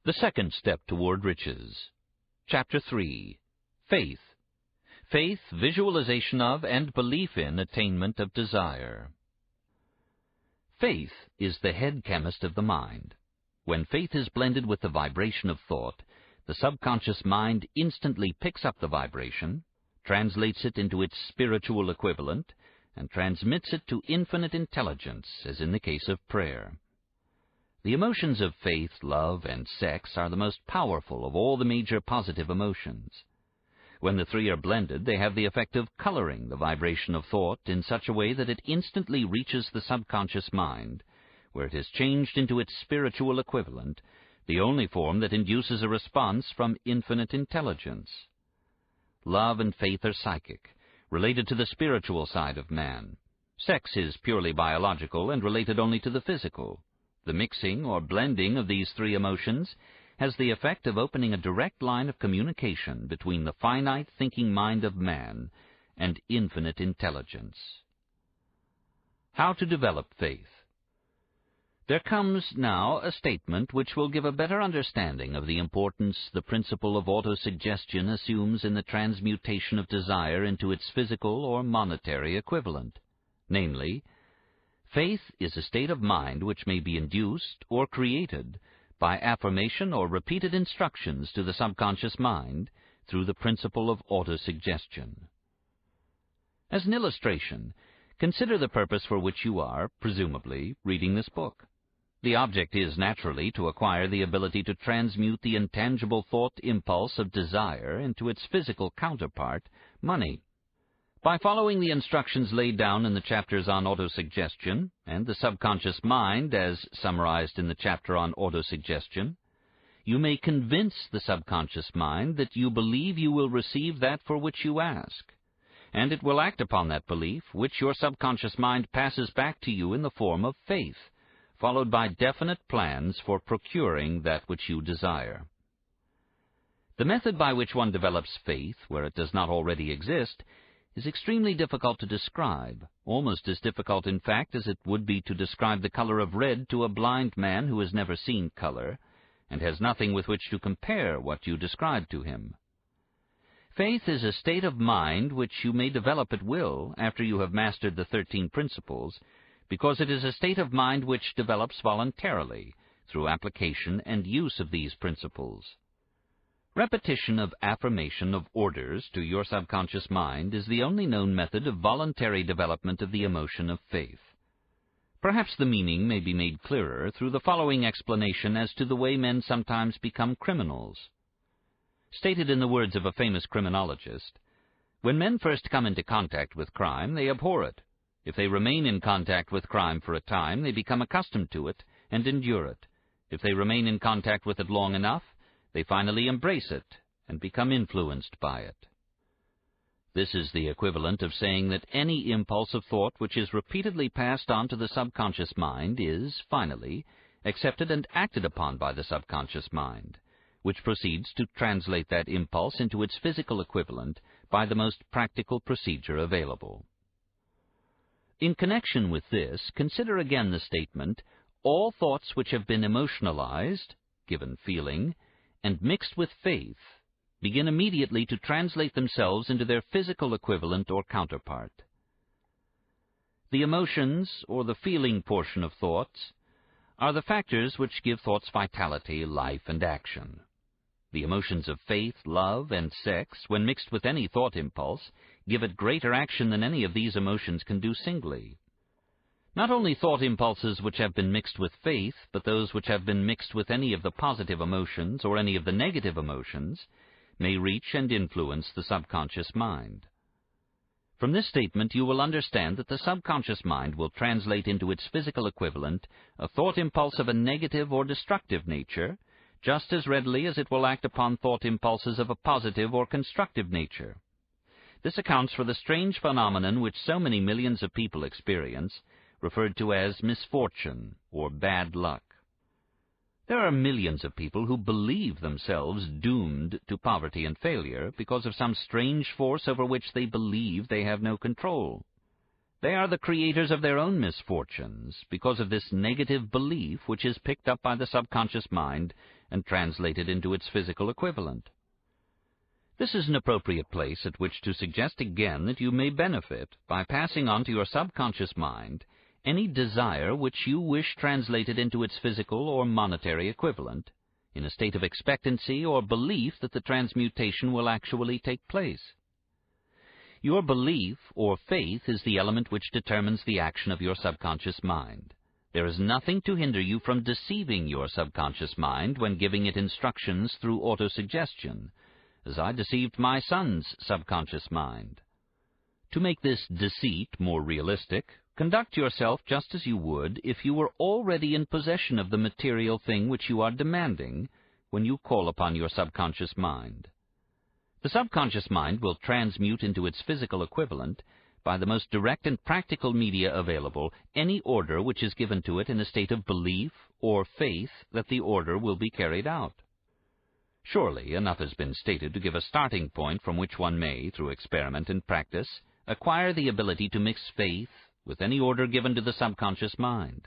The second step toward riches. Chapter 3. Faith. Faith, visualization of and belief in attainment of desire. Faith is the head chemist of the mind. When faith is blended with the vibration of thought, the subconscious mind instantly picks up the vibration, translates it into its spiritual equivalent, and transmits it to infinite intelligence, as in the case of prayer. The emotions of faith, love, and sex are the most powerful of all the major positive emotions. When the three are blended, they have the effect of coloring the vibration of thought in such a way that it instantly reaches the subconscious mind, where it is changed into its spiritual equivalent, the only form that induces a response from infinite intelligence. Love and faith are psychic, related to the spiritual side of man. Sex is purely biological and related only to the physical. The mixing or blending of these three emotions has the effect of opening a direct line of communication between the finite thinking mind of man and infinite intelligence. How to develop faith? There comes now a statement which will give a better understanding of the importance the principle of autosuggestion assumes in the transmutation of desire into its physical or monetary equivalent. Namely, faith is a state of mind which may be induced or created by affirmation or repeated instructions to the subconscious mind through the principle of autosuggestion. As an illustration, consider the purpose for which you are, presumably, reading this book. The object is, naturally, to acquire the ability to transmute the intangible thought impulse of desire into its physical counterpart, money. By following the instructions laid down in the chapters on autosuggestion and the subconscious mind as summarized in the chapter on autosuggestion, you may convince the subconscious mind that you believe you will receive that for which you ask, and it will act upon that belief, which your subconscious mind passes back to you in the form of faith, followed by definite plans for procuring that which you desire. The method by which one develops faith, where it does not already exist, is extremely difficult to describe, almost as difficult, in fact, as it would be to describe the color of red to a blind man who has never seen color, and has nothing with which to compare what you describe to him. Faith is a state of mind which you may develop at will after you have mastered the 13 principles, because it is a state of mind which develops voluntarily through application and use of these principles. Repetition of affirmation of orders to your subconscious mind is the only known method of voluntary development of the emotion of faith. Perhaps the meaning may be made clearer through the following explanation as to the way men sometimes become criminals. Stated in the words of a famous criminologist, when men first come into contact with crime, they abhor it. If they remain in contact with crime for a time, they become accustomed to it and endure it. If they remain in contact with it long enough, they finally embrace it and become influenced by it. This is the equivalent of saying that any impulse of thought which is repeatedly passed on to the subconscious mind is, finally, accepted and acted upon by the subconscious mind, which proceeds to translate that impulse into its physical equivalent by the most practical procedure available. In connection with this, consider again the statement, all thoughts which have been emotionalized, given feeling, and mixed with faith, begin immediately to translate themselves into their physical equivalent or counterpart. The emotions, or the feeling portion of thoughts, are the factors which give thoughts vitality, life, and action. The emotions of faith, love, and sex, when mixed with any thought impulse, give it greater action than any of these emotions can do singly. Not only thought impulses which have been mixed with faith, but those which have been mixed with any of the positive emotions or any of the negative emotions, may reach and influence the subconscious mind. From this statement you will understand that the subconscious mind will translate into its physical equivalent a thought impulse of a negative or destructive nature, just as readily as it will act upon thought impulses of a positive or constructive nature. This accounts for the strange phenomenon which so many millions of people experience, referred to as misfortune or bad luck. There are millions of people who believe themselves doomed to poverty and failure because of some strange force over which they believe they have no control. They are the creators of their own misfortunes because of this negative belief which is picked up by the subconscious mind and translated into its physical equivalent. This is an appropriate place at which to suggest again that you may benefit by passing on to your subconscious mind any desire which you wish translated into its physical or monetary equivalent, in a state of expectancy or belief that the transmutation will actually take place. Your belief or faith is the element which determines the action of your subconscious mind. There is nothing to hinder you from deceiving your subconscious mind when giving it instructions through autosuggestion, as I deceived my son's subconscious mind. To make this deceit more realistic, conduct yourself just as you would if you were already in possession of the material thing which you are demanding when you call upon your subconscious mind. The subconscious mind will transmute into its physical equivalent, by the most direct and practical media available, any order which is given to it in a state of belief or faith that the order will be carried out. Surely enough has been stated to give a starting point from which one may, through experiment and practice, acquire the ability to mix faith with any order given to the subconscious mind.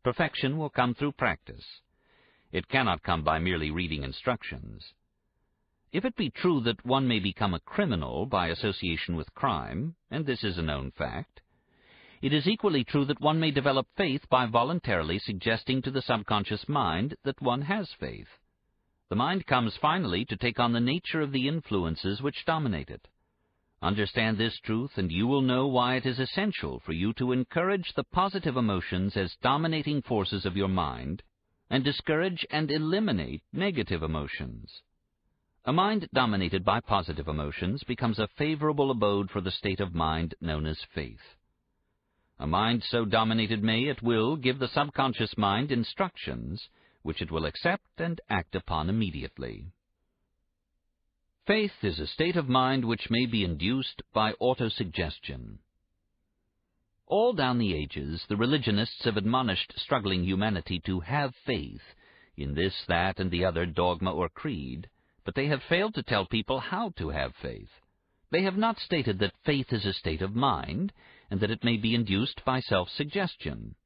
Perfection will come through practice. It cannot come by merely reading instructions. If it be true that one may become a criminal by association with crime, and this is a known fact, it is equally true that one may develop faith by voluntarily suggesting to the subconscious mind that one has faith. The mind comes finally to take on the nature of the influences which dominate it. Understand this truth, and you will know why it is essential for you to encourage the positive emotions as dominating forces of your mind, and discourage and eliminate negative emotions. A mind dominated by positive emotions becomes a favorable abode for the state of mind known as faith. A mind so dominated may, at will, give the subconscious mind instructions which it will accept and act upon immediately. Faith is a state of mind which may be induced by autosuggestion. All down the ages, the religionists have admonished struggling humanity to have faith in this, that, and the other dogma or creed, but they have failed to tell people how to have faith. They have not stated that faith is a state of mind, and that it may be induced by self-suggestion.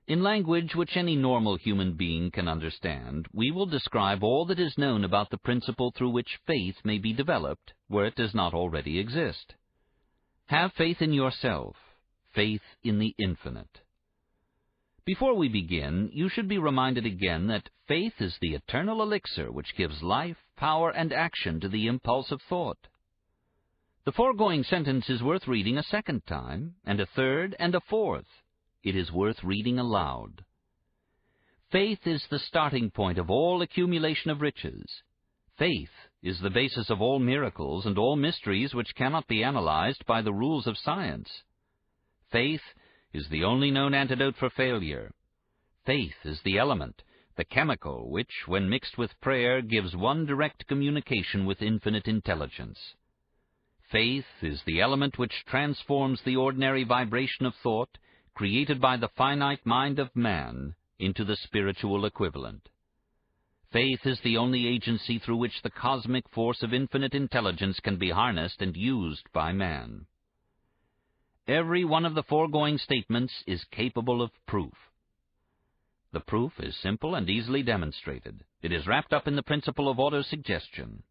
In language which any normal human being can understand, we will describe all that is known about the principle through which faith may be developed, where it does not already exist. Have faith in yourself, faith in the infinite. Before we begin, you should be reminded again that faith is the eternal elixir which gives life, power, and action to the impulse of thought. The foregoing sentence is worth reading a second time, and a third, and a fourth. It is worth reading aloud. Faith is the starting point of all accumulation of riches. Faith is the basis of all miracles and all mysteries which cannot be analyzed by the rules of science. Faith is the only known antidote for failure. Faith is the element, the chemical, which, when mixed with prayer, gives one direct communication with infinite intelligence. Faith is the element which transforms the ordinary vibration of thought, created by the finite mind of man, into the spiritual equivalent. Faith is the only agency through which the cosmic force of infinite intelligence can be harnessed and used by man. Every one of the foregoing statements is capable of proof. The proof is simple and easily demonstrated. It is wrapped up in the principle of autosuggestion.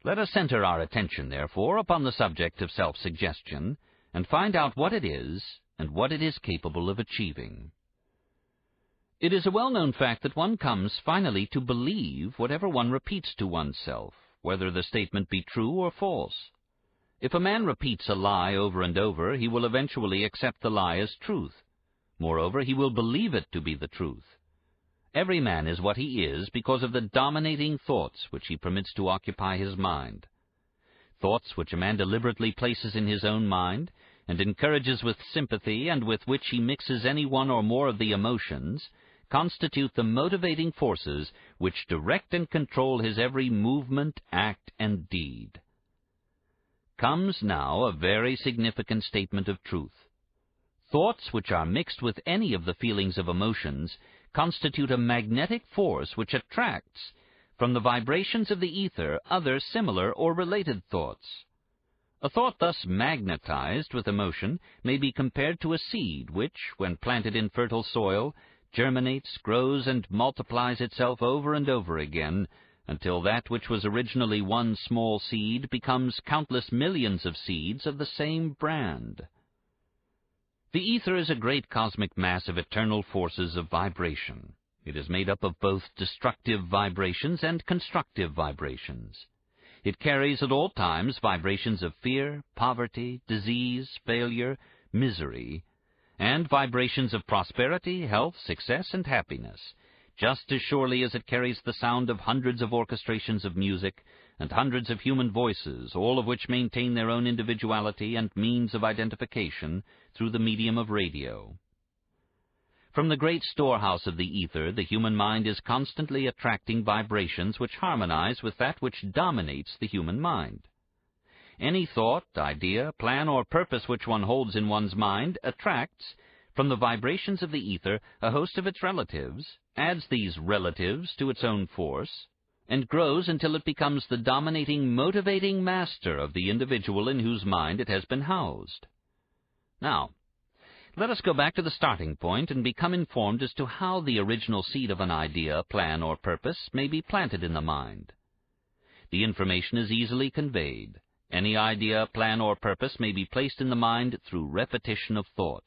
Let us center our attention, therefore, upon the subject of self-suggestion, and find out what it is and what it is capable of achieving. It is a well-known fact that one comes finally to believe whatever one repeats to oneself, whether the statement be true or false. If a man repeats a lie over and over, he will eventually accept the lie as truth. Moreover, he will believe it to be the truth. Every man is what he is because of the dominating thoughts which he permits to occupy his mind. Thoughts which a man deliberately places in his own mind, and encourages with sympathy, and with which he mixes any one or more of the emotions, constitute the motivating forces which direct and control his every movement, act, and deed. Comes now a very significant statement of truth. Thoughts which are mixed with any of the feelings of emotions constitute a magnetic force which attracts, from the vibrations of the ether, other similar or related thoughts. A thought thus magnetized with emotion may be compared to a seed which, when planted in fertile soil, germinates, grows, and multiplies itself over and over again, until that which was originally one small seed becomes countless millions of seeds of the same brand. The ether is a great cosmic mass of eternal forces of vibration. It is made up of both destructive vibrations and constructive vibrations. It carries at all times vibrations of fear, poverty, disease, failure, misery, and vibrations of prosperity, health, success, and happiness, just as surely as it carries the sound of hundreds of orchestrations of music and hundreds of human voices, all of which maintain their own individuality and means of identification through the medium of radio. From the great storehouse of the ether, the human mind is constantly attracting vibrations which harmonize with that which dominates the human mind. Any thought, idea, plan, or purpose which one holds in one's mind attracts, from the vibrations of the ether, a host of its relatives, adds these relatives to its own force, and grows until it becomes the dominating, motivating master of the individual in whose mind it has been housed. Now, let us go back to the starting point and become informed as to how the original seed of an idea, plan, or purpose may be planted in the mind. The information is easily conveyed. Any idea, plan, or purpose may be placed in the mind through repetition of thought.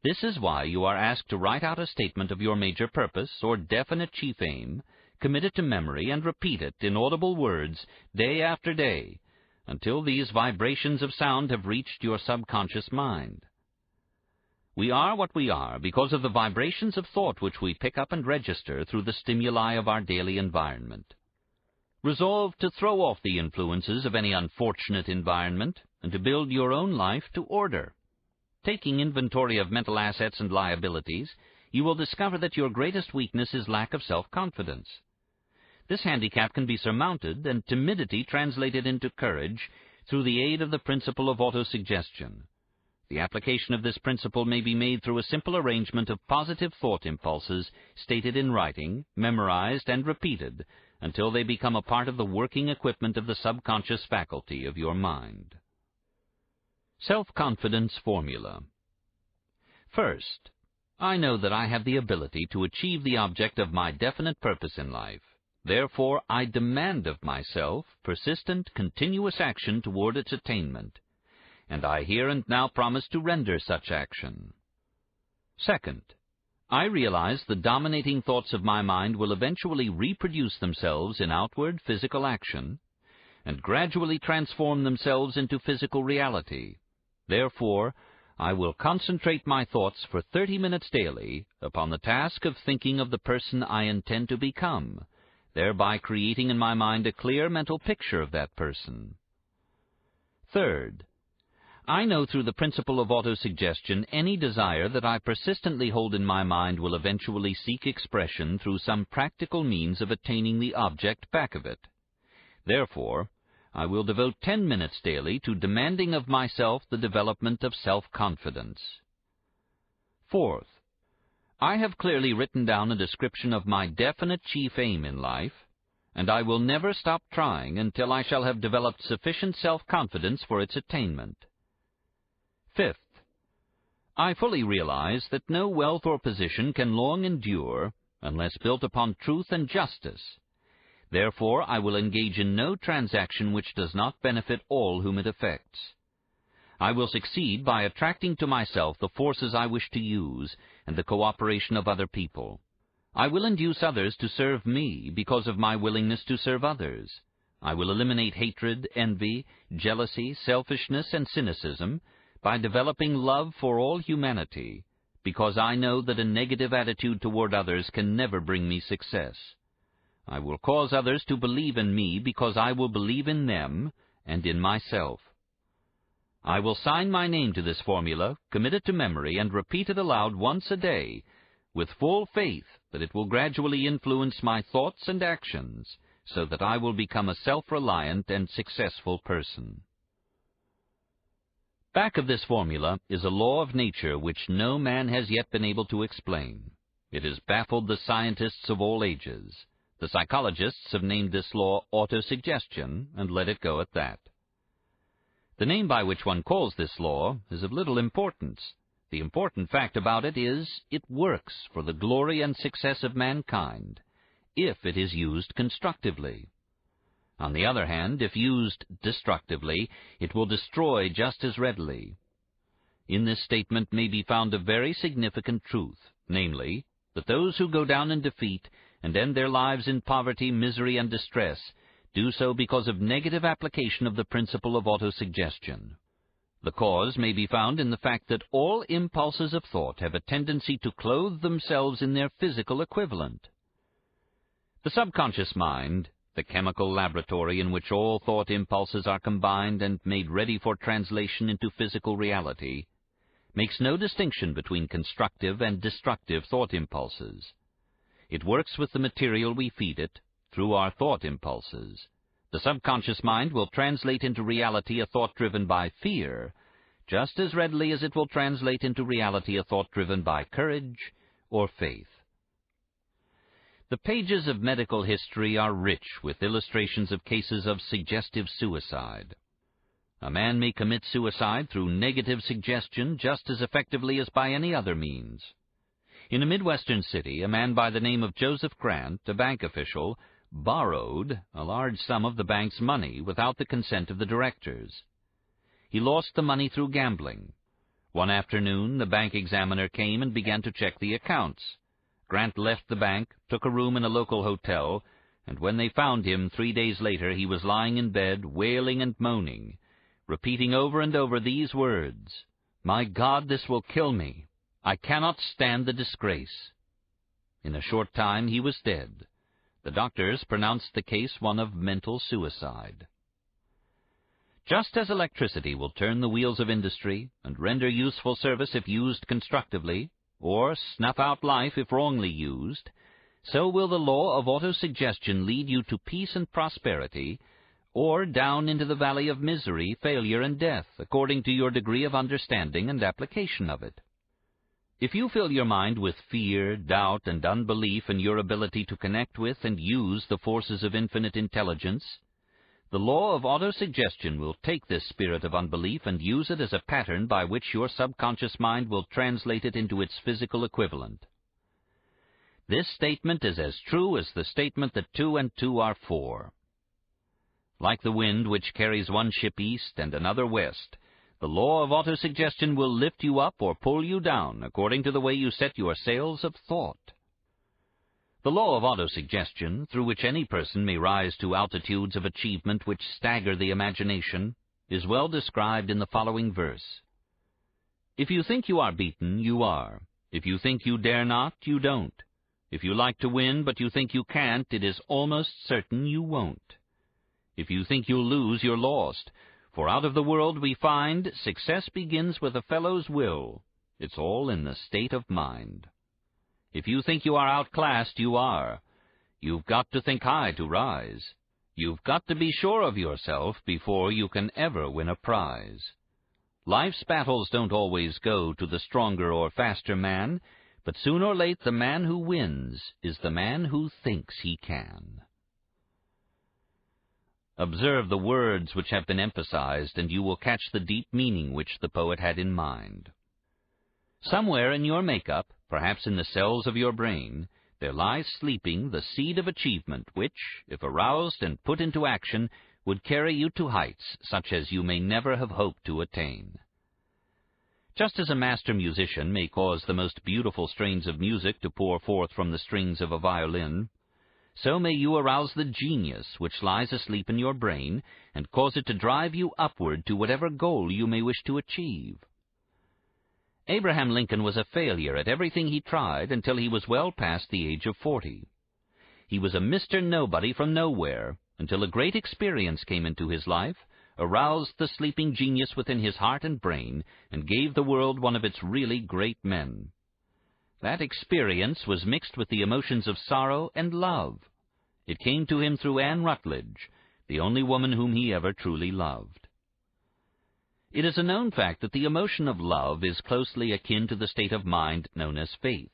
This is why you are asked to write out a statement of your major purpose or definite chief aim, commit it to memory, and repeat it in audible words day after day, until these vibrations of sound have reached your subconscious mind. We are what we are because of the vibrations of thought which we pick up and register through the stimuli of our daily environment. Resolve to throw off the influences of any unfortunate environment and to build your own life to order. Taking inventory of mental assets and liabilities, you will discover that your greatest weakness is lack of self-confidence. This handicap can be surmounted and timidity translated into courage through the aid of the principle of autosuggestion. The application of this principle may be made through a simple arrangement of positive thought impulses stated in writing, memorized, and repeated until they become a part of the working equipment of the subconscious faculty of your mind. Self-confidence formula. First, I know that I have the ability to achieve the object of my definite purpose in life. Therefore, I demand of myself persistent, continuous action toward its attainment, and I here and now promise to render such action. Second, I realize the dominating thoughts of my mind will eventually reproduce themselves in outward physical action and gradually transform themselves into physical reality. Therefore, I will concentrate my thoughts for 30 minutes daily upon the task of thinking of the person I intend to become, thereby creating in my mind a clear mental picture of that person. Third, I know through the principle of autosuggestion any desire that I persistently hold in my mind will eventually seek expression through some practical means of attaining the object back of it. Therefore, I will devote 10 minutes daily to demanding of myself the development of self-confidence. Fourth, I have clearly written down a description of my definite chief aim in life, and I will never stop trying until I shall have developed sufficient self-confidence for its attainment. Fifth, I fully realize that no wealth or position can long endure unless built upon truth and justice. Therefore, I will engage in no transaction which does not benefit all whom it affects. I will succeed by attracting to myself the forces I wish to use and the cooperation of other people. I will induce others to serve me because of my willingness to serve others. I will eliminate hatred, envy, jealousy, selfishness, and cynicism by developing love for all humanity, because I know that a negative attitude toward others can never bring me success. I will cause others to believe in me because I will believe in them and in myself. I will sign my name to this formula, commit it to memory, and repeat it aloud once a day, with full faith that it will gradually influence my thoughts and actions, so that I will become a self-reliant and successful person. Back of this formula is a law of nature which no man has yet been able to explain. It has baffled the scientists of all ages. The psychologists have named this law autosuggestion and let it go at that. The name by which one calls this law is of little importance. The important fact about it is it works for the glory and success of mankind, if it is used constructively. On the other hand, if used destructively, it will destroy just as readily. In this statement may be found a very significant truth, namely, that those who go down in defeat and end their lives in poverty, misery, and distress do so because of negative application of the principle of autosuggestion. The cause may be found in the fact that all impulses of thought have a tendency to clothe themselves in their physical equivalent. The subconscious mind, the chemical laboratory in which all thought impulses are combined and made ready for translation into physical reality, makes no distinction between constructive and destructive thought impulses. It works with the material we feed it through our thought impulses. The subconscious mind will translate into reality a thought driven by fear, just as readily as it will translate into reality a thought driven by courage or faith. The pages of medical history are rich with illustrations of cases of suggestive suicide. A man may commit suicide through negative suggestion just as effectively as by any other means. In a Midwestern city, a man by the name of Joseph Grant, a bank official, borrowed a large sum of the bank's money without the consent of the directors. He lost the money through gambling. One afternoon, the bank examiner came and began to check the accounts. Grant left the bank, took a room in a local hotel, and when they found him 3 days later, he was lying in bed, wailing and moaning, repeating over and over these words, "My God, this will kill me. I cannot stand the disgrace." In a short time, he was dead. The doctors pronounced the case one of mental suicide. Just as electricity will turn the wheels of industry and render useful service if used constructively, or snuff out life if wrongly used, so will the law of autosuggestion lead you to peace and prosperity, or down into the valley of misery, failure, and death, according to your degree of understanding and application of it. If you fill your mind with fear, doubt, and unbelief in your ability to connect with and use the forces of infinite intelligence, the law of autosuggestion will take this spirit of unbelief and use it as a pattern by which your subconscious mind will translate it into its physical equivalent. This statement is as true as the statement that 2 and 2 are 4. Like the wind which carries one ship east and another west, the law of autosuggestion will lift you up or pull you down according to the way you set your sails of thought. The law of autosuggestion, through which any person may rise to altitudes of achievement which stagger the imagination, is well described in the following verse. If you think you are beaten, you are. If you think you dare not, you don't. If you like to win, but you think you can't, it is almost certain you won't. If you think you'll lose, you're lost. For out of the world we find success begins with a fellow's will. It's all in the state of mind. If you think you are outclassed, you are. You've got to think high to rise. You've got to be sure of yourself before you can ever win a prize. Life's battles don't always go to the stronger or faster man, but soon or late the man who wins is the man who thinks he can. Observe the words which have been emphasized, and you will catch the deep meaning which the poet had in mind. Somewhere in your makeup, perhaps in the cells of your brain, there lies sleeping the seed of achievement which, if aroused and put into action, would carry you to heights such as you may never have hoped to attain. Just as a master musician may cause the most beautiful strains of music to pour forth from the strings of a violin, so may you arouse the genius which lies asleep in your brain and cause it to drive you upward to whatever goal you may wish to achieve. Abraham Lincoln was a failure at everything he tried until he was well past the age of 40. He was a Mr. Nobody from nowhere until a great experience came into his life, aroused the sleeping genius within his heart and brain, and gave the world one of its really great men. That experience was mixed with the emotions of sorrow and love. It came to him through Anne Rutledge, the only woman whom he ever truly loved. It is a known fact that the emotion of love is closely akin to the state of mind known as faith,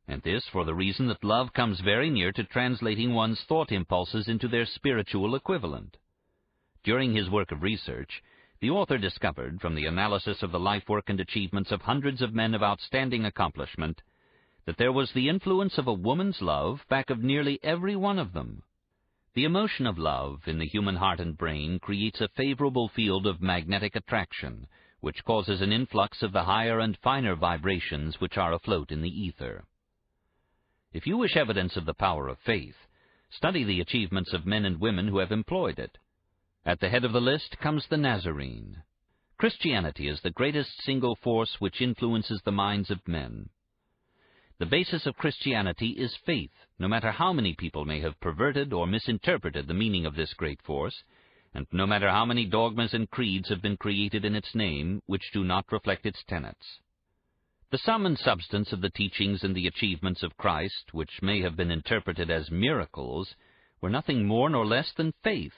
and this for the reason that love comes very near to translating one's thought impulses into their spiritual equivalent. During his work of research, The author discovered, from the analysis of the life work and achievements of hundreds of men of outstanding accomplishment, that there was the influence of a woman's love back of nearly every one of them. The emotion of love in the human heart and brain creates a favorable field of magnetic attraction, which causes an influx of the higher and finer vibrations which are afloat in the ether. If you wish evidence of the power of faith, study the achievements of men and women who have employed it. At the head of the list comes the Nazarene. Christianity is the greatest single force which influences the minds of men. The basis of Christianity is faith, no matter how many people may have perverted or misinterpreted the meaning of this great force, and no matter how many dogmas and creeds have been created in its name which do not reflect its tenets. The sum and substance of the teachings and the achievements of Christ, which may have been interpreted as miracles, were nothing more nor less than faith.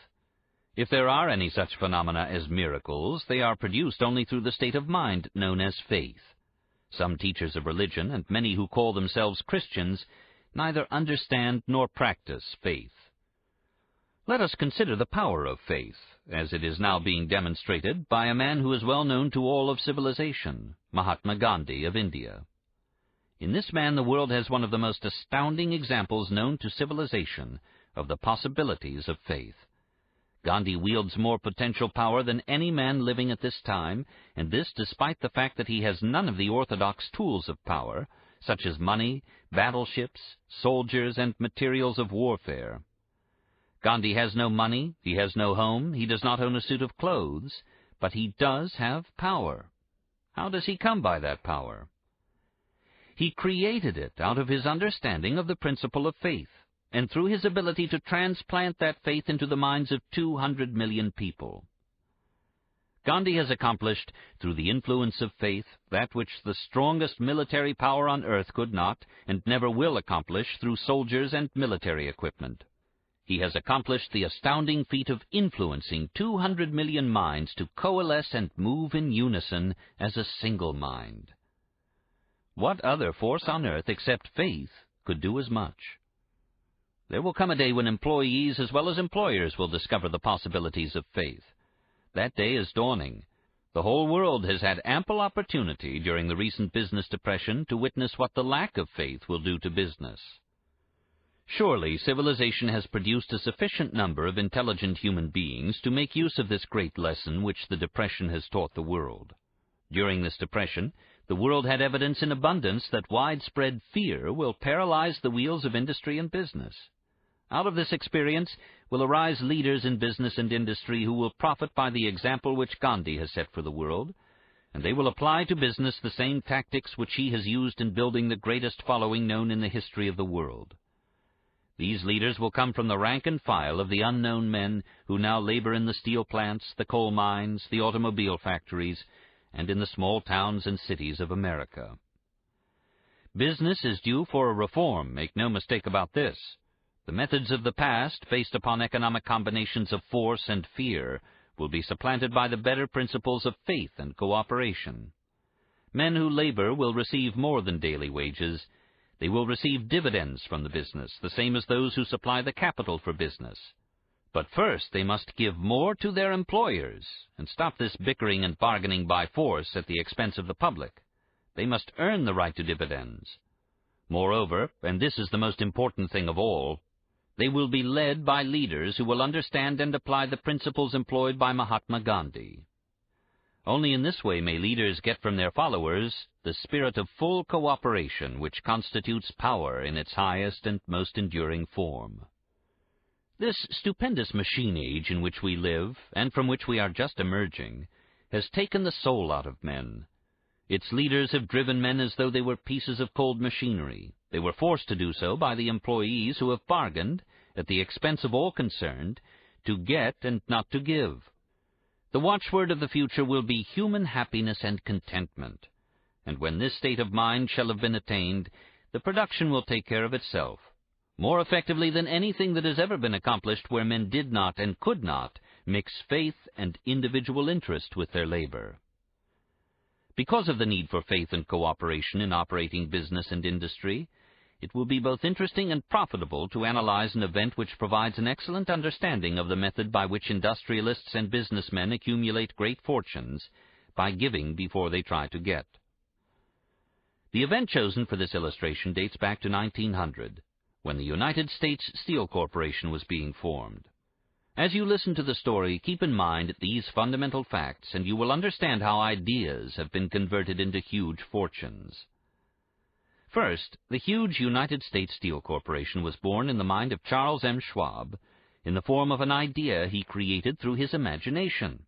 If there are any such phenomena as miracles, they are produced only through the state of mind known as faith. Some teachers of religion, and many who call themselves Christians, neither understand nor practice faith. Let us consider the power of faith, as it is now being demonstrated by a man who is well known to all of civilization, Mahatma Gandhi of India. In this man the world has one of the most astounding examples known to civilization of the possibilities of faith. Gandhi wields more potential power than any man living at this time, and this despite the fact that he has none of the orthodox tools of power, such as money, battleships, soldiers, and materials of warfare. Gandhi has no money, he has no home, he does not own a suit of clothes, but he does have power. How does he come by that power? He created it out of his understanding of the principle of faith, and through his ability to transplant that faith into the minds of 200 million people. Gandhi has accomplished, through the influence of faith, that which the strongest military power on earth could not and never will accomplish through soldiers and military equipment. He has accomplished the astounding feat of influencing 200 million minds to coalesce and move in unison as a single mind. What other force on earth except faith could do as much? There will come a day when employees as well as employers will discover the possibilities of faith. That day is dawning. The whole world has had ample opportunity during the recent business depression to witness what the lack of faith will do to business. Surely civilization has produced a sufficient number of intelligent human beings to make use of this great lesson which the depression has taught the world. During this depression, the world had evidence in abundance that widespread fear will paralyze the wheels of industry and business. Out of this experience will arise leaders in business and industry who will profit by the example which Gandhi has set for the world, and they will apply to business the same tactics which he has used in building the greatest following known in the history of the world. These leaders will come from the rank and file of the unknown men who now labor in the steel plants, the coal mines, the automobile factories, and in the small towns and cities of America. Business is due for a reform, make no mistake about this. The methods of the past, based upon economic combinations of force and fear, will be supplanted by the better principles of faith and cooperation. Men who labor will receive more than daily wages. They will receive dividends from the business, the same as those who supply the capital for business. But first they must give more to their employers, and stop this bickering and bargaining by force at the expense of the public. They must earn the right to dividends. Moreover, and this is the most important thing of all, they will be led by leaders who will understand and apply the principles employed by Mahatma Gandhi. Only in this way may leaders get from their followers the spirit of full cooperation which constitutes power in its highest and most enduring form. This stupendous machine age in which we live, and from which we are just emerging, has taken the soul out of men. Its leaders have driven men as though they were pieces of cold machinery. They were forced to do so by the employees who have bargained, at the expense of all concerned, to get and not to give. The watchword of the future will be human happiness and contentment, and when this state of mind shall have been attained, the production will take care of itself, more effectively than anything that has ever been accomplished where men did not and could not mix faith and individual interest with their labor. Because of the need for faith and cooperation in operating business and industry, it will be both interesting and profitable to analyze an event which provides an excellent understanding of the method by which industrialists and businessmen accumulate great fortunes by giving before they try to get. The event chosen for this illustration dates back to 1900, when the United States Steel Corporation was being formed. As you listen to the story, keep in mind these fundamental facts, and you will understand how ideas have been converted into huge fortunes. First, the huge United States Steel Corporation was born in the mind of Charles M. Schwab in the form of an idea he created through his imagination.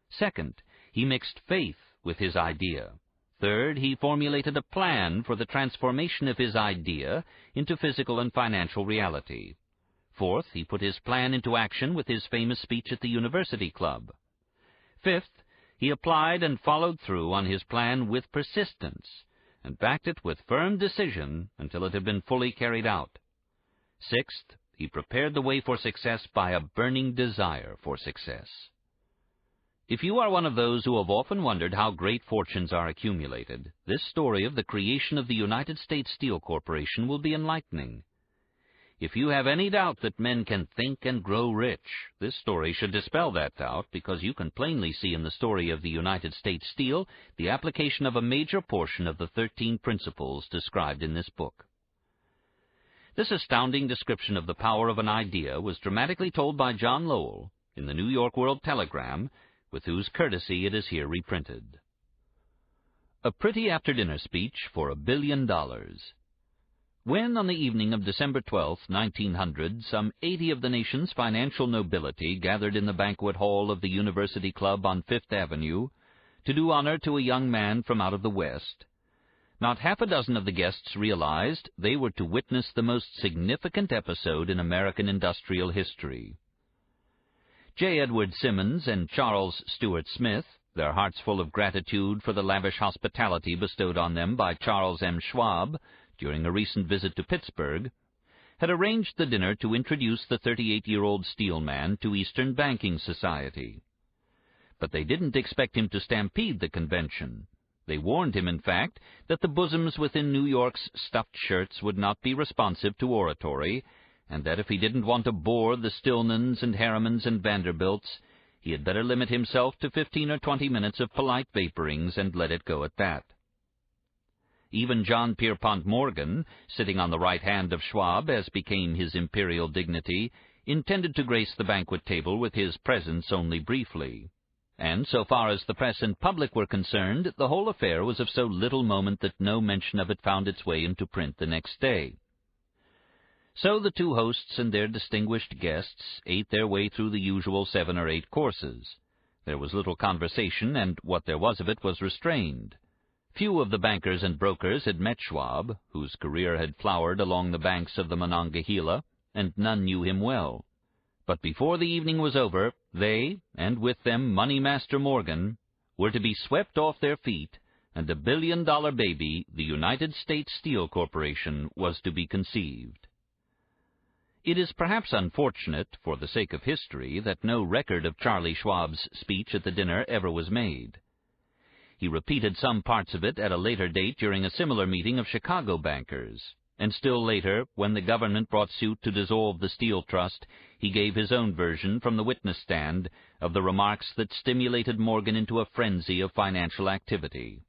Second, he mixed faith with his idea. Third, he formulated a plan for the transformation of his idea into physical and financial reality. Fourth, he put his plan into action with his famous speech at the University Club. Fifth, he applied and followed through on his plan with persistence, and backed it with firm decision until it had been fully carried out. Sixth, he prepared the way for success by a burning desire for success. If you are one of those who have often wondered how great fortunes are accumulated, this story of the creation of the United States Steel Corporation will be enlightening. If you have any doubt that men can think and grow rich, this story should dispel that doubt, because you can plainly see in the story of the United States Steel the application of a major portion of the 13 principles described in this book. This astounding description of the power of an idea was dramatically told by John Lowell in the New York World Telegram, with whose courtesy it is here reprinted. A pretty after-dinner speech for $1 billion. When, on the evening of December 12, 1900, some 80 of the nation's financial nobility gathered in the banquet hall of the University Club on Fifth Avenue to do honor to a young man from out of the West, not half a dozen of the guests realized they were to witness the most significant episode in American industrial history. J. Edward Simmons and Charles Stewart Smith, their hearts full of gratitude for the lavish hospitality bestowed on them by Charles M. Schwab during a recent visit to Pittsburgh, had arranged the dinner to introduce the 38-year-old steelman to Eastern banking society. But they didn't expect him to stampede the convention. They warned him, in fact, that the bosoms within New York's stuffed shirts would not be responsive to oratory, and that if he didn't want to bore the Stillmans and Harrimans and Vanderbilts, he had better limit himself to 15 or 20 minutes of polite vaporings and let it go at that. Even John Pierpont Morgan, sitting on the right hand of Schwab as became his imperial dignity, intended to grace the banquet table with his presence only briefly. And so far as the press and public were concerned, the whole affair was of so little moment that no mention of it found its way into print the next day. So the two hosts and their distinguished guests ate their way through the usual 7 or 8 courses. There was little conversation, and what there was of it was restrained. Few of the bankers and brokers had met Schwab, whose career had flowered along the banks of the Monongahela, and none knew him well. But before the evening was over, they, and with them Money Master Morgan, were to be swept off their feet, and $1 billion baby, the United States Steel Corporation, was to be conceived. It is perhaps unfortunate, for the sake of history, that no record of Charlie Schwab's speech at the dinner ever was made. He repeated some parts of it at a later date during a similar meeting of Chicago bankers, and still later, when the government brought suit to dissolve the Steel Trust, he gave his own version from the witness stand of the remarks that stimulated Morgan into a frenzy of financial activity.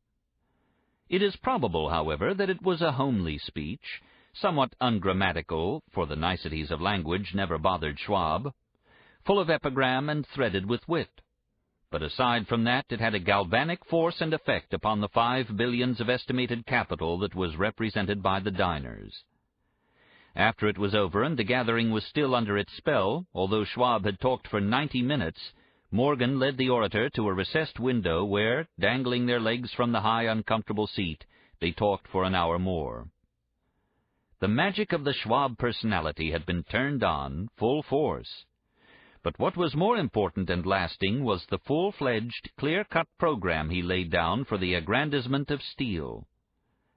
It is probable, however, that it was a homely speech, somewhat ungrammatical, for the niceties of language never bothered Schwab, full of epigram and threaded with wit. But aside from that, it had a galvanic force and effect upon the 5 billions of estimated capital that was represented by the diners. After it was over and the gathering was still under its spell, although Schwab had talked for 90 minutes, Morgan led the orator to a recessed window where, dangling their legs from the high, uncomfortable seat, they talked for an hour more. The magic of the Schwab personality had been turned on, full force. But what was more important and lasting was the full-fledged, clear-cut program he laid down for the aggrandizement of steel.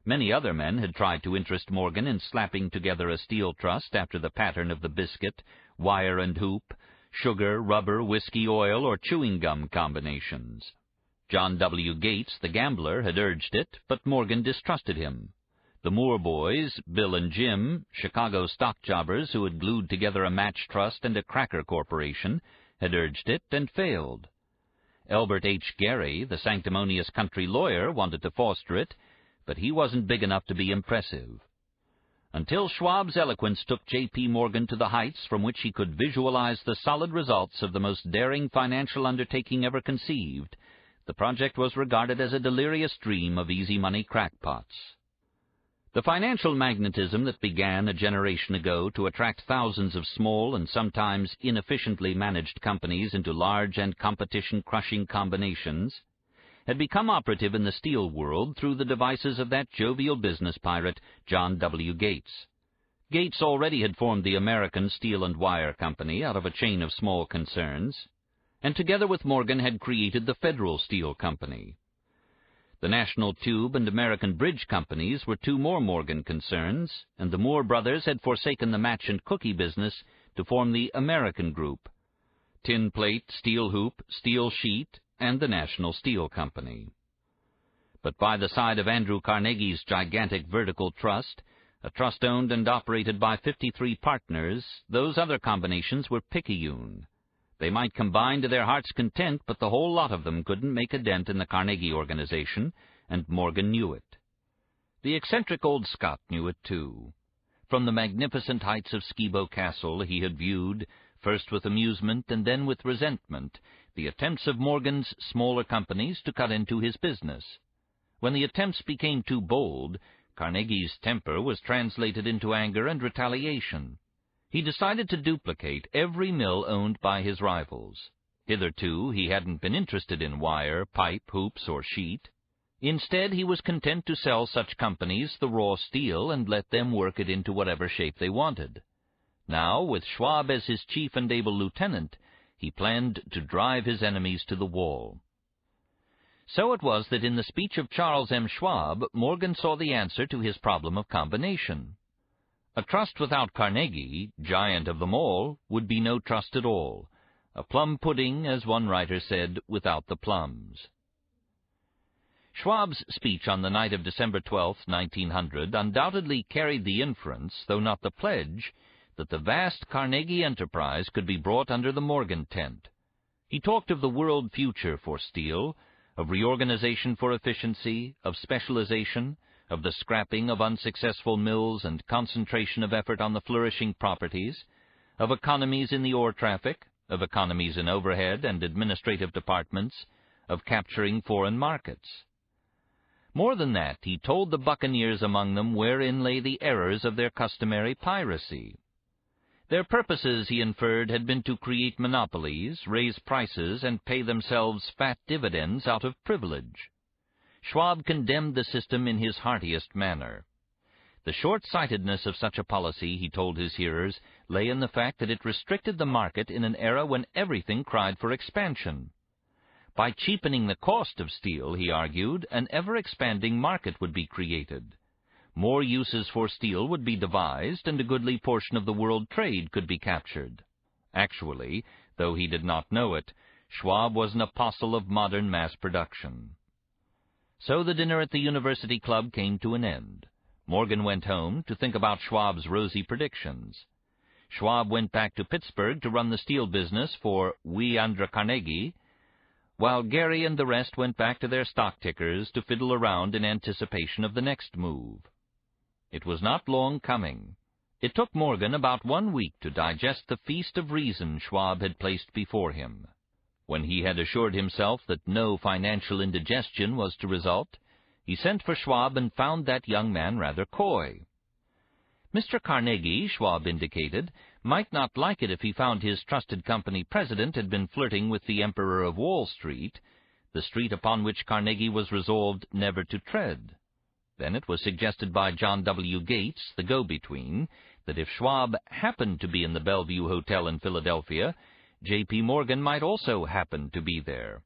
Many other men had tried to interest Morgan in slapping together a steel trust after the pattern of the biscuit, wire and hoop, sugar, rubber, whiskey, oil, or chewing gum combinations. John W. Gates, the gambler, had urged it, but Morgan distrusted him. The Moore boys, Bill and Jim, Chicago stock jobbers who had glued together a match trust and a cracker corporation, had urged it and failed. Elbert H. Gary, the sanctimonious country lawyer, wanted to foster it, but he wasn't big enough to be impressive. Until Schwab's eloquence took J.P. Morgan to the heights from which he could visualize the solid results of the most daring financial undertaking ever conceived, the project was regarded as a delirious dream of easy money crackpots. The financial magnetism that began a generation ago to attract thousands of small and sometimes inefficiently managed companies into large and competition-crushing combinations had become operative in the steel world through the devices of that jovial business pirate, John W. Gates. Gates already had formed the American Steel and Wire Company out of a chain of small concerns, and together with Morgan had created the Federal Steel Company. The National Tube and American Bridge Companies were two more Morgan concerns, and the Moore brothers had forsaken the match and cookie business to form the American Group: tin plate, steel hoop, steel sheet, and the National Steel Company. But by the side of Andrew Carnegie's gigantic vertical trust, a trust owned and operated by 53 partners, those other combinations were picayune. They might combine to their heart's content, but the whole lot of them couldn't make a dent in the Carnegie organization, and Morgan knew it. The eccentric old Scot knew it too. From the magnificent heights of Skibo Castle he had viewed, first with amusement and then with resentment, the attempts of Morgan's smaller companies to cut into his business. When the attempts became too bold, Carnegie's temper was translated into anger and retaliation. He decided to duplicate every mill owned by his rivals. Hitherto he hadn't been interested in wire, pipe, hoops, or sheet. Instead, he was content to sell such companies the raw steel and let them work it into whatever shape they wanted. Now, with Schwab as his chief and able lieutenant, he planned to drive his enemies to the wall. So it was that in the speech of Charles M. Schwab, Morgan saw the answer to his problem of combination. A trust without Carnegie, giant of them all, would be no trust at all. A plum pudding, as one writer said, without the plums. Schwab's speech on the night of December 12, 1900, undoubtedly carried the inference, though not the pledge, that the vast Carnegie enterprise could be brought under the Morgan tent. He talked of the world future for steel, of reorganization for efficiency, of specialization, of the scrapping of unsuccessful mills and concentration of effort on the flourishing properties, of economies in the ore traffic, of economies in overhead and administrative departments, of capturing foreign markets. More than that, he told the buccaneers among them wherein lay the errors of their customary piracy. Their purposes, he inferred, had been to create monopolies, raise prices, and pay themselves fat dividends out of privilege. Schwab condemned the system in his heartiest manner. The short-sightedness of such a policy, he told his hearers, lay in the fact that it restricted the market in an era when everything cried for expansion. By cheapening the cost of steel, he argued, an ever-expanding market would be created. More uses for steel would be devised, and a goodly portion of the world trade could be captured. Actually, though he did not know it, Schwab was an apostle of modern mass production. So the dinner at the University Club came to an end. Morgan went home to think about Schwab's rosy predictions. Schwab went back to Pittsburgh to run the steel business for We Andra Carnegie, while Gary and the rest went back to their stock tickers to fiddle around in anticipation of the next move. It was not long coming. It took Morgan about 1 week to digest the feast of reason Schwab had placed before him. When he had assured himself that no financial indigestion was to result, he sent for Schwab and found that young man rather coy. Mr. Carnegie, Schwab indicated, might not like it if he found his trusted company president had been flirting with the Emperor of Wall Street, the street upon which Carnegie was resolved never to tread. Then it was suggested by John W. Gates, the go-between, that if Schwab happened to be in the Bellevue Hotel in Philadelphia, J.P. Morgan might also happen to be there.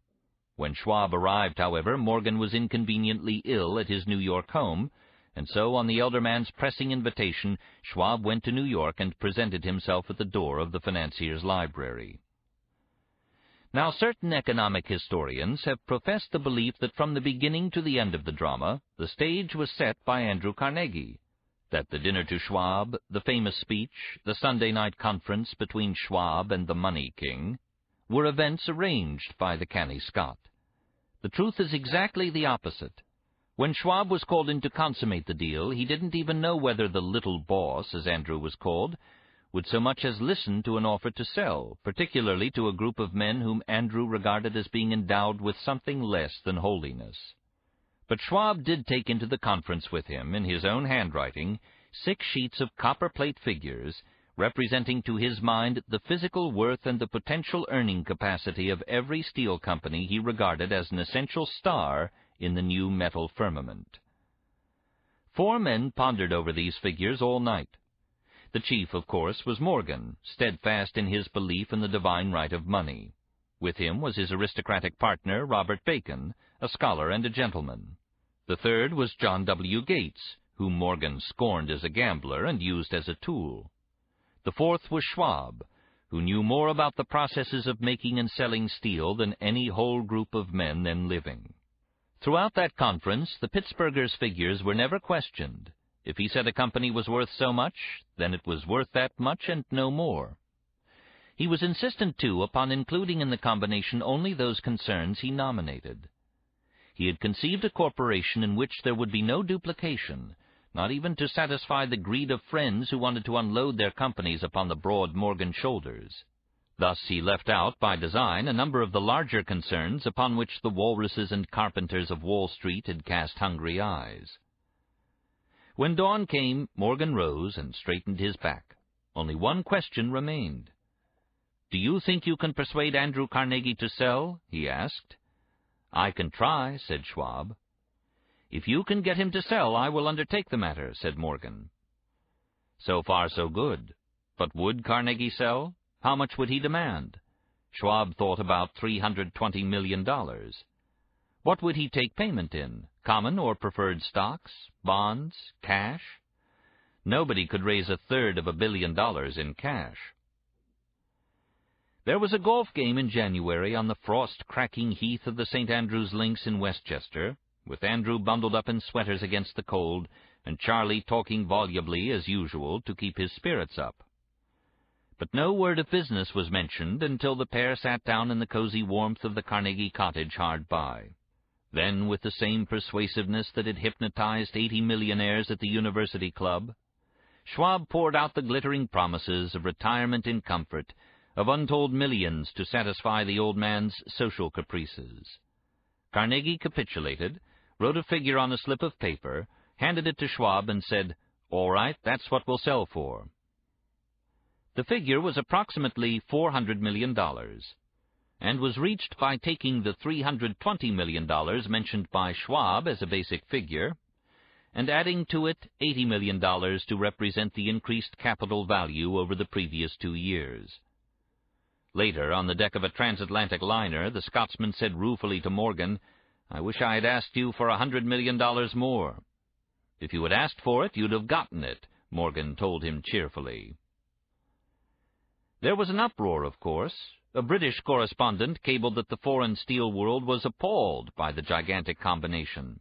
When Schwab arrived, however, Morgan was inconveniently ill at his New York home, and so on the elder man's pressing invitation, Schwab went to New York and presented himself at the door of the financier's library. Now, certain economic historians have professed the belief that from the beginning to the end of the drama, the stage was set by Andrew Carnegie, that the dinner to Schwab, the famous speech, the Sunday night conference between Schwab and the Money King, were events arranged by the canny Scot. The truth is exactly the opposite. When Schwab was called in to consummate the deal, he didn't even know whether the little boss, as Andrew was called, would so much as listen to an offer to sell, particularly to a group of men whom Andrew regarded as being endowed with something less than holiness. But Schwab did take into the conference with him, in his own handwriting, 6 sheets of copperplate figures, representing to his mind the physical worth and the potential earning capacity of every steel company he regarded as an essential star in the new metal firmament. 4 men pondered over these figures all night. The chief, of course, was Morgan, steadfast in his belief in the divine right of money. With him was his aristocratic partner, Robert Bacon, a scholar and a gentleman. The third was John W. Gates, whom Morgan scorned as a gambler and used as a tool. The fourth was Schwab, who knew more about the processes of making and selling steel than any whole group of men then living. Throughout that conference, the Pittsburghers' figures were never questioned. If he said a company was worth so much, then it was worth that much and no more. He was insistent, too, upon including in the combination only those concerns he nominated. He had conceived a corporation in which there would be no duplication, not even to satisfy the greed of friends who wanted to unload their companies upon the broad Morgan shoulders. Thus he left out, by design, a number of the larger concerns upon which the walruses and carpenters of Wall Street had cast hungry eyes. When dawn came, Morgan rose and straightened his back. Only one question remained. "Do you think you can persuade Andrew Carnegie to sell?" he asked. "I can try," said Schwab. "If you can get him to sell, I will undertake the matter," said Morgan. So far so good. But would Carnegie sell? How much would he demand? Schwab thought about $320 million. What would he take payment in? Common or preferred stocks? Bonds? Cash? Nobody could raise 1/3 of $1 billion in cash. There was a golf game in January on the frost-cracking heath of the St. Andrew's Links in Westchester, with Andrew bundled up in sweaters against the cold, and Charlie talking volubly as usual to keep his spirits up. But no word of business was mentioned until the pair sat down in the cozy warmth of the Carnegie cottage hard by. Then, with the same persuasiveness that had hypnotized 80 millionaires at the University Club, Schwab poured out the glittering promises of retirement in comfort, of untold millions to satisfy the old man's social caprices. Carnegie capitulated, wrote a figure on a slip of paper, handed it to Schwab, and said, "All right, that's what we'll sell for." The figure was approximately $400 million. And was reached by taking the $320 million mentioned by Schwab as a basic figure, and adding to it $80 million to represent the increased capital value over the previous 2 years. Later, on the deck of a transatlantic liner, the Scotsman said ruefully to Morgan, "I wish I had asked you for $100 million more." "If you had asked for it, you'd have gotten it," Morgan told him cheerfully. There was an uproar, of course. A British correspondent cabled that the foreign steel world was appalled by the gigantic combination.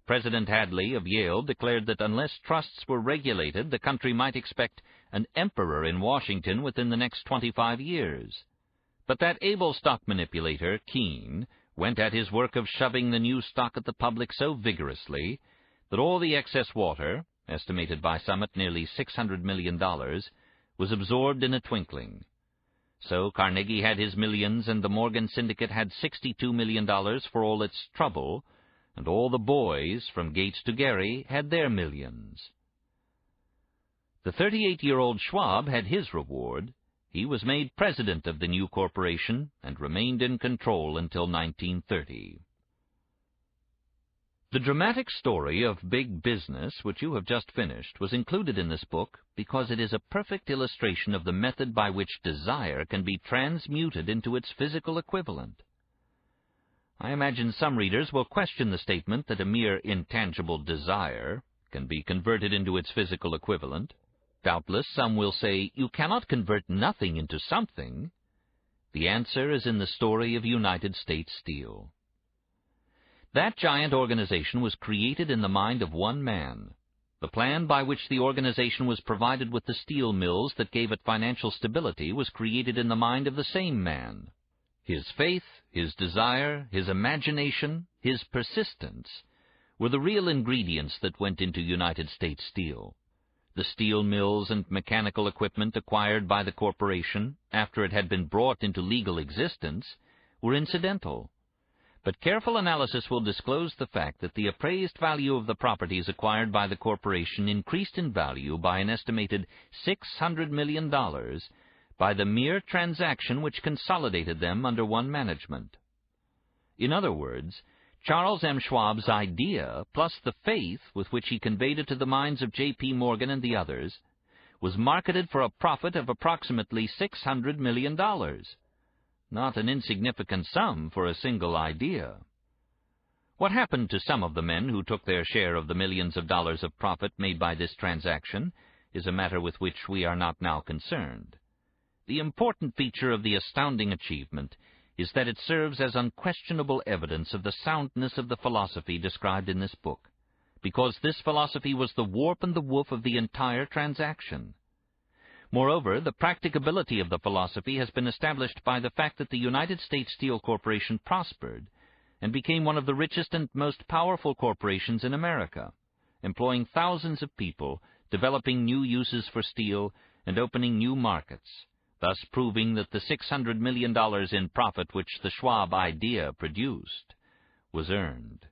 President Hadley of Yale declared that unless trusts were regulated, the country might expect an emperor in Washington within the next 25 years. But that able stock manipulator, Keene, went at his work of shoving the new stock at the public so vigorously that all the excess water, estimated by some at nearly $600 million, was absorbed in a twinkling. So Carnegie had his millions, and the Morgan Syndicate had $62 million for all its trouble, and all the boys, from Gates to Gary, had their millions. The 38-year-old Schwab had his reward. He was made president of the new corporation and remained in control until 1930. The dramatic story of big business, which you have just finished, was included in this book because it is a perfect illustration of the method by which desire can be transmuted into its physical equivalent. I imagine some readers will question the statement that a mere intangible desire can be converted into its physical equivalent. Doubtless some will say, you cannot convert nothing into something. The answer is in the story of United States Steel. That giant organization was created in the mind of one man. The plan by which the organization was provided with the steel mills that gave it financial stability was created in the mind of the same man. His faith, his desire, his imagination, his persistence were the real ingredients that went into United States Steel. The steel mills and mechanical equipment acquired by the corporation after it had been brought into legal existence were incidental. But careful analysis will disclose the fact that the appraised value of the properties acquired by the corporation increased in value by an estimated $600 million by the mere transaction which consolidated them under one management. In other words, Charles M. Schwab's idea, plus the faith with which he conveyed it to the minds of J.P. Morgan and the others, was marketed for a profit of approximately $600 million. Not an insignificant sum for a single idea. What happened to some of the men who took their share of the millions of dollars of profit made by this transaction is a matter with which we are not now concerned. The important feature of the astounding achievement is that it serves as unquestionable evidence of the soundness of the philosophy described in this book, because this philosophy was the warp and the woof of the entire transaction. Moreover, the practicability of the philosophy has been established by the fact that the United States Steel Corporation prospered and became one of the richest and most powerful corporations in America, employing thousands of people, developing new uses for steel, and opening new markets, thus proving that the $600 million in profit which the Schwab idea produced was earned.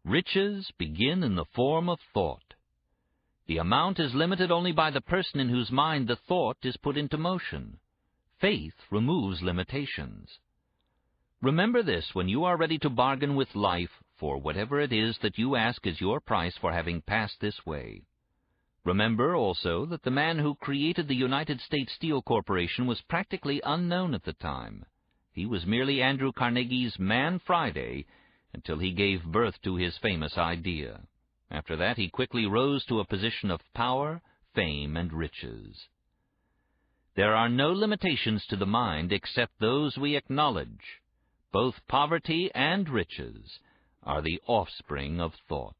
Riches begin in the form of thought. The amount is limited only by the person in whose mind the thought is put into motion. Faith removes limitations. Remember this when you are ready to bargain with life for whatever it is that you ask as your price for having passed this way. Remember also that the man who created the United States Steel Corporation was practically unknown at the time. He was merely Andrew Carnegie's Man Friday until he gave birth to his famous idea. After that, he quickly rose to a position of power, fame, and riches. There are no limitations to the mind except those we acknowledge. Both poverty and riches are the offspring of thought.